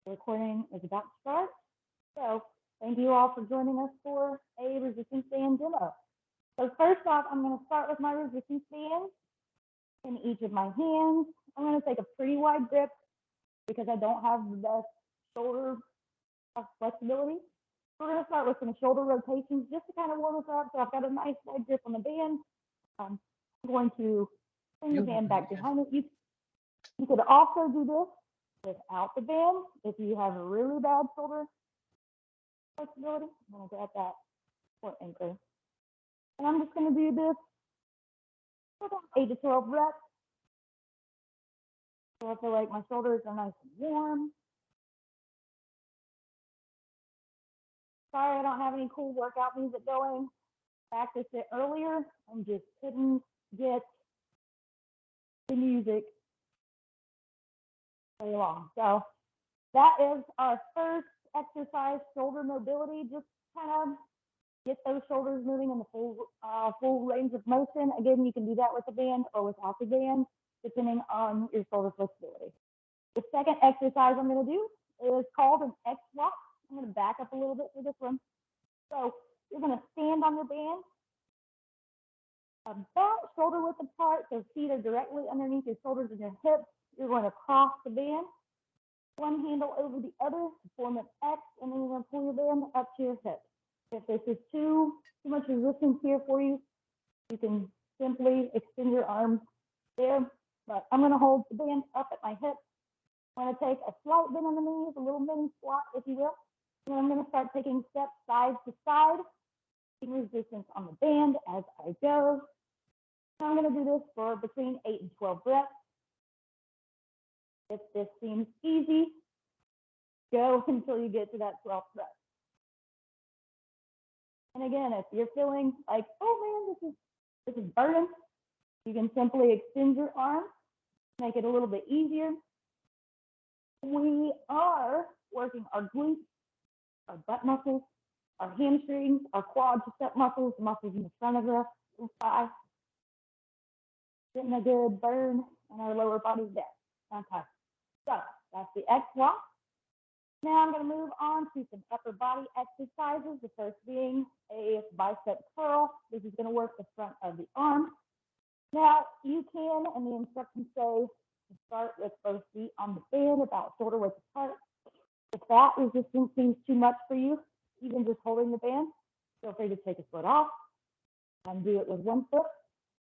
The recording is about to start. So thank you all for joining us for a resistance band demo. So first off, I'm going to start with my resistance band in each of my hands. I'm going to take a pretty wide grip because I don't have the best shoulder flexibility. We're going to start with some shoulder rotations just to kind of warm us up. So I've got a nice wide grip on the band. I'm going to bring the band back behind me. You could also do this without the band if you have a really bad shoulder flexibility. I'm going to grab that for anchor. And I'm just going to do this for about 8 to 12 reps. So I feel like my shoulders are nice and warm. Sorry, I don't have any cool workout music going. Practiced it earlier and just couldn't get the music very long. So that is our first exercise, shoulder mobility. Just kind of get those shoulders moving in the full range of motion. Again, you can do that with the band or without the band, depending on your shoulder flexibility. The second exercise I'm going to do is called an X walk. I'm going to back up a little bit for this one. So you're going to stand on your band, about shoulder width apart, so feet are directly underneath your shoulders and your hips. You're going to cross the band, one handle over the other to form an X, and then you're going to pull your band up to your hips. If this is too much resistance here for you, you can simply extend your arms there. But I'm going to hold the band up at my hips. I'm going to take a slight bend on the knees, a little mini squat, if you will. And I'm going to start taking steps side to side, taking resistance on the band as I go. And I'm going to do this for between 8 and 12 reps. If this seems easy, go until you get to that 12th rep. And again, if you're feeling like, oh man, this is burning, you can simply extend your arm, make it a little bit easier. We are working our glutes, our butt muscles, our hamstrings, our quadricep muscles, the muscles in the front of the thigh. Getting a good burn in our lower body there. Okay. So that's the X walk. Now I'm going to move on to some upper body exercises. The first being a bicep curl. This is going to work the front of the arm. Now you can, and the instructions say, to start with both feet on the band, about shoulder width apart. If that resistance seems too much for you, even just holding the band, feel free to take a foot off and do it with one foot.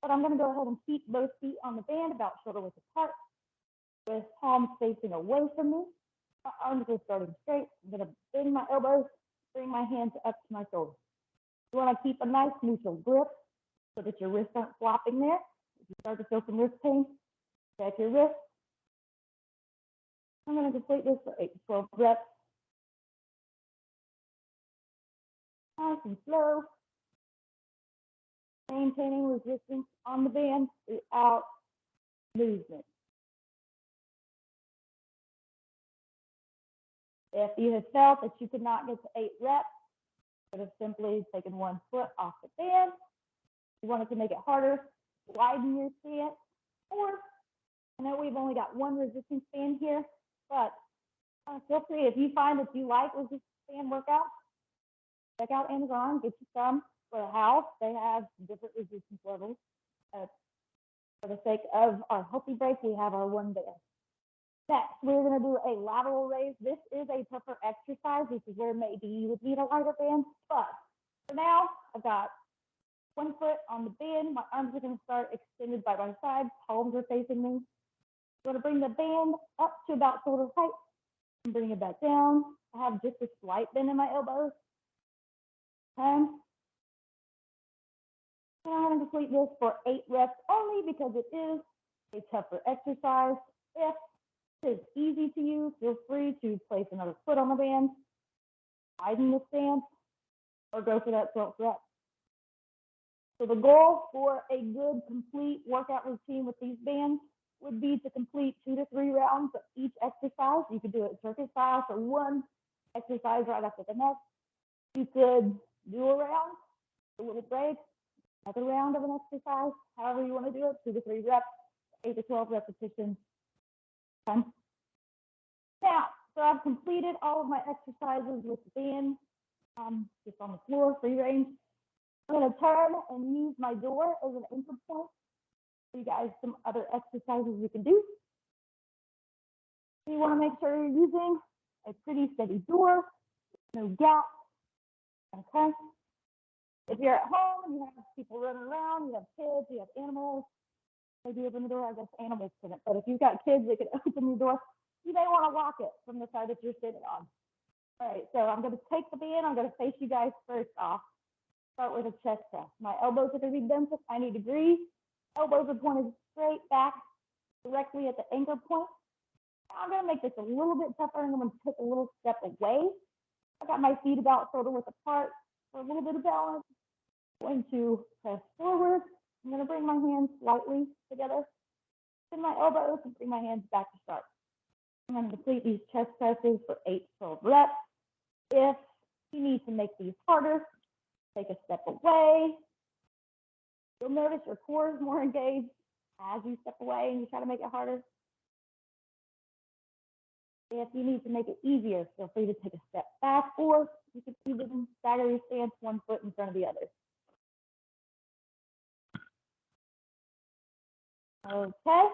But I'm going to go ahead and keep both feet on the band, about shoulder width apart, with palms facing away from me. My arms are starting straight. I'm going to bend my elbows, bring my hands up to my shoulders. You want to keep a nice neutral grip so that your wrists aren't flopping there. If you start to feel some wrist pain, check your wrist. I'm going to complete this for 8 to 12 reps. Nice and slow. Maintaining resistance on the band throughout movement. If you have felt that you could not get to 8 reps, you could have simply taken one foot off the band. If you wanted to make it harder, widen your stance. Or, I know we've only got one resistance band here, but feel free, if you find that you like resistance band workouts, check out Amazon, get you some for the house. They have different resistance levels. For the sake of our healthy break, we have our one band. Next, we're going to do a lateral raise. This is a tougher exercise. This is where maybe you would need a lighter band. But for now, I've got one foot on the band. My arms are going to start extended by my sides. Palms are facing me. I'm going to bring the band up to about shoulder height and bring it back down. I have just a slight bend in my elbows. Okay. And I'm going to complete this for 8 reps only because it is a tougher exercise. If it is easy to you, feel free to place another foot on the band, widen the stance, or go for that 12th rep. So the goal for a good, complete workout routine with these bands would be to complete 2 to 3 rounds of each exercise. You could do it circuit style, so one exercise right after the next. You could do a round, a little break, another round of an exercise, however you want to do it, 2 to 3 reps, 8 to 12 repetitions. Okay. Now, So I've completed all of my exercises with the band, just on the floor, free range. I'm going to turn and use my door as an anchor point. For you guys, some other exercises you can do. So you want to make sure you're using a pretty steady door, no gaps. Okay. If you're at home and you have people running around, you have kids, you have animals, maybe open the door. I guess animals couldn't, but if you've got kids that can open your door, you may want to lock it from the side that you're sitting on. All right, so I'm going to take the band. I'm going to face you guys first off. Start with a chest test. My elbows are going to be bent at 90 degrees. Elbows are pointed straight back directly at the anchor point. Now I'm going to make this a little bit tougher, and I'm going to take a little step away. I got my feet about shoulder width apart for a little bit of balance. I'm going to press forward. I'm going to bring my hands slightly together. Bend my elbows and bring my hands back to start. I'm going to complete these chest presses for 8 to 12 reps. If you need to make these harder, take a step away. You'll notice your core is more engaged as you step away and you try to make it harder. If you need to make it easier, feel free to take a step back, or you can even stagger your stance 1 foot in front of the other. Okay,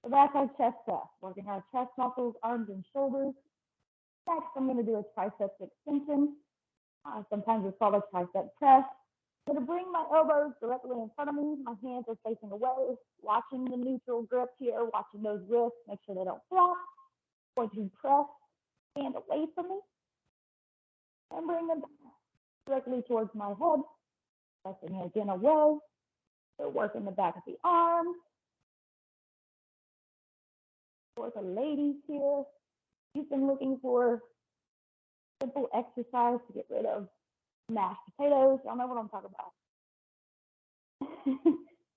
so that's our chest test, working our chest muscles, arms and shoulders. Next, I'm going to do a tricep extension. Sometimes it's called a tricep press. I'm going to bring my elbows directly in front of me. My hands are facing away, watching the neutral grip here, watching those wrists, make sure they don't flop. I'm going to press hand away from me and bring them directly towards my head. Pressing again away. So working the back of the arms. For the ladies here, you've been looking for simple exercise to get rid of mashed potatoes. Y'all know what I'm talking about.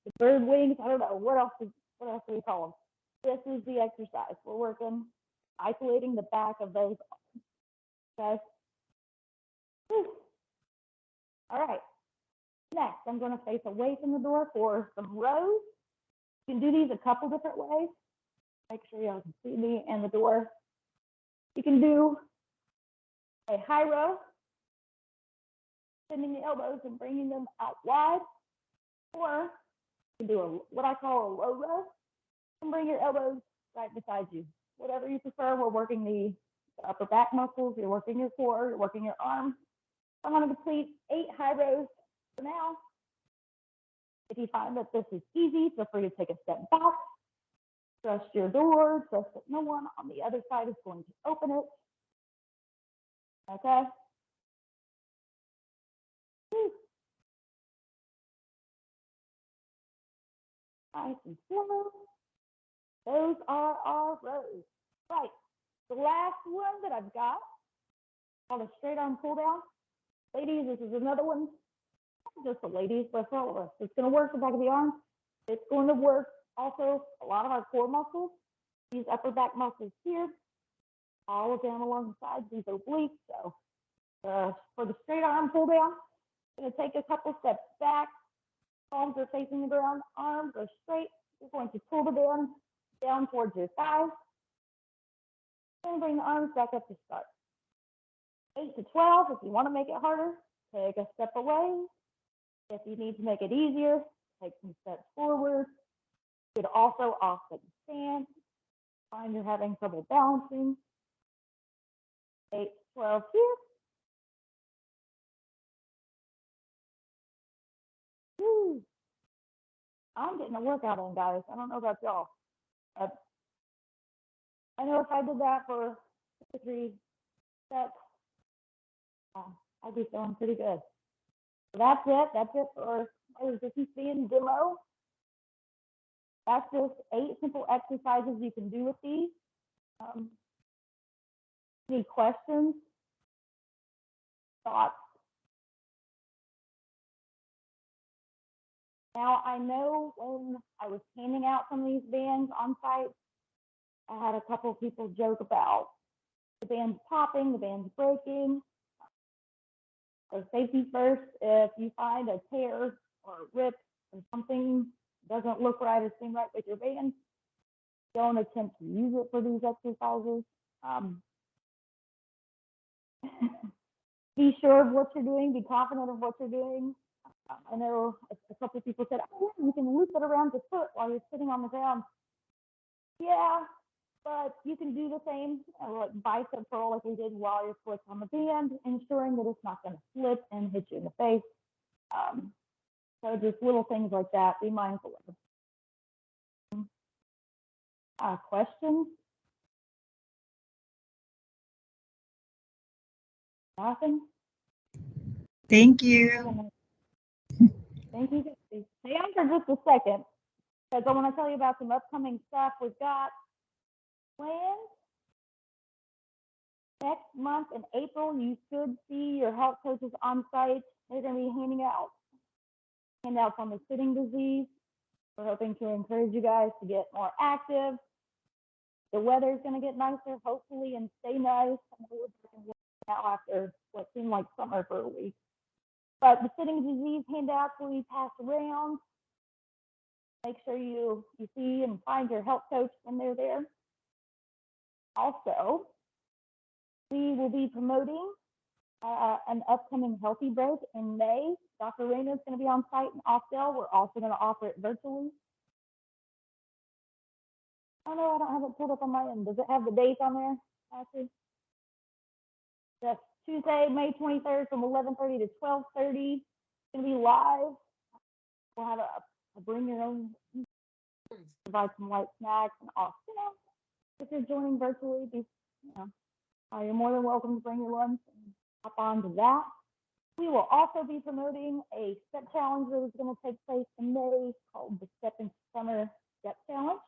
The bird wings, I don't know, what else do we call them? This is the exercise. We're working, isolating the back of those arms. Okay. All right. Next, I'm going to face away from the door for some rows. You can do these a couple different ways. Make sure y'all can see me and the door. You can do a high row, bending the elbows and bringing them out wide, or you can do what I call a low row and bring your elbows right beside you. Whatever you prefer. We're working the upper back muscles, you're working your core, you're working your arms. I'm going to complete 8 high rows for now. If you find that this is easy, feel free to take a step back. Trust your door, trust that no one on the other side is going to open it. Okay? Nice and slow. Those are our rows. Right. The last one that I've got, called a straight arm pull down. Ladies, this is another one. Not just the ladies, but for all of us. It's going to work the back of the arm. It's going to work also a lot of our core muscles. These upper back muscles here, all down along the sides, these obliques. So for the straight arm pull down, I'm going to take a couple steps back. Palms are facing the ground, arms are straight. You're going to pull the band down towards your thighs. And bring the arms back up to start. 8 to 12, if you want to make it harder, take a step away. If you need to make it easier, take some steps forward. You could also offset the stance. Find you're having trouble balancing. 8 to 12 here. Woo. I'm getting a workout on, guys. I don't know about y'all. I know if I did that for 3 sets, I'd be feeling pretty good. So that's it. That's it for my resistance band demo. That's just 8 simple exercises you can do with these. Any questions? Thoughts? Now, I know when I was handing out some of these bands on site, I had a couple of people joke about the band's popping, the band's breaking. So safety first, if you find a tear or a rip or something doesn't look right or seem right with your band, don't attempt to use it for these exercises. be sure of what you're doing, be confident of what you're doing. I know a couple of people said, oh, yeah, you can loop it around the foot while you're sitting on the ground. Yeah, but you can do the same like bicep curl like we did while your foot's on the band, ensuring that it's not going to slip and hit you in the face. So just little things like that, be mindful of. Questions? Nothing? Thank you. Thank you. Stay on for just a second, because I want to tell you about some upcoming stuff we've got planned. Next month in April, you should see your health coaches on site. They're going to be handing out handouts on the sitting disease. We're hoping to encourage you guys to get more active. The weather's going to get nicer, hopefully, and stay nice. We're now after what seemed like summer for a week. But the sitting disease handouts will be passed around. Make sure you see and find your health coach when they're there. Also, we will be promoting an upcoming healthy break in May. Dr. Reyna is going to be on site in Austell. We're also going to offer it virtually. Oh no, I don't have it pulled up on my end. Does it have the dates on there, Ashley? Yes, Tuesday, May 23rd from 11:30 to 12:30. It's going to be live. We'll have a bring your own, provide some light snacks and off. If you're joining virtually, you're more than welcome to bring your lunch and hop on to that. We will also be promoting a step challenge that is going to take place in May called the Step in Summer Step Challenge.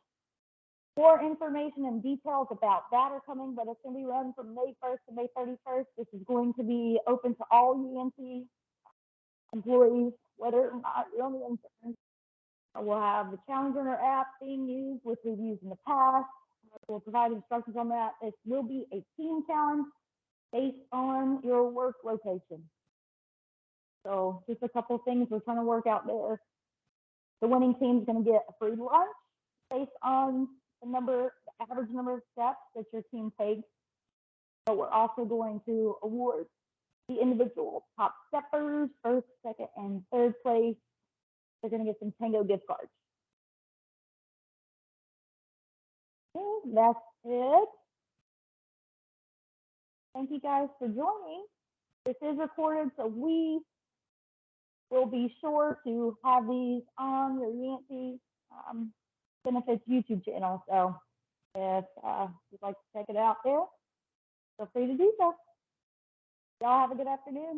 More information and details about that are coming, but it's going to be run from May 1st to May 31st. This is going to be open to all UNC employees, whether or not you're on the intern. We'll have the Challenge Runner app being used, which we've used in the past. We'll provide instructions on that. It will be a team challenge based on your work location. So just a couple of things we're trying to work out there. The winning team is going to get a free lunch based on the average number of steps that your team takes. But we're also going to award the individual top steppers, first, second, and third place. They're going to get some Tango gift cards. Okay, that's it. Thank you guys for joining. This is recorded, so we will be sure to have these on your Yancey Benefits YouTube channel. So if you'd like to check it out there, feel free to do so. Y'all have a good afternoon.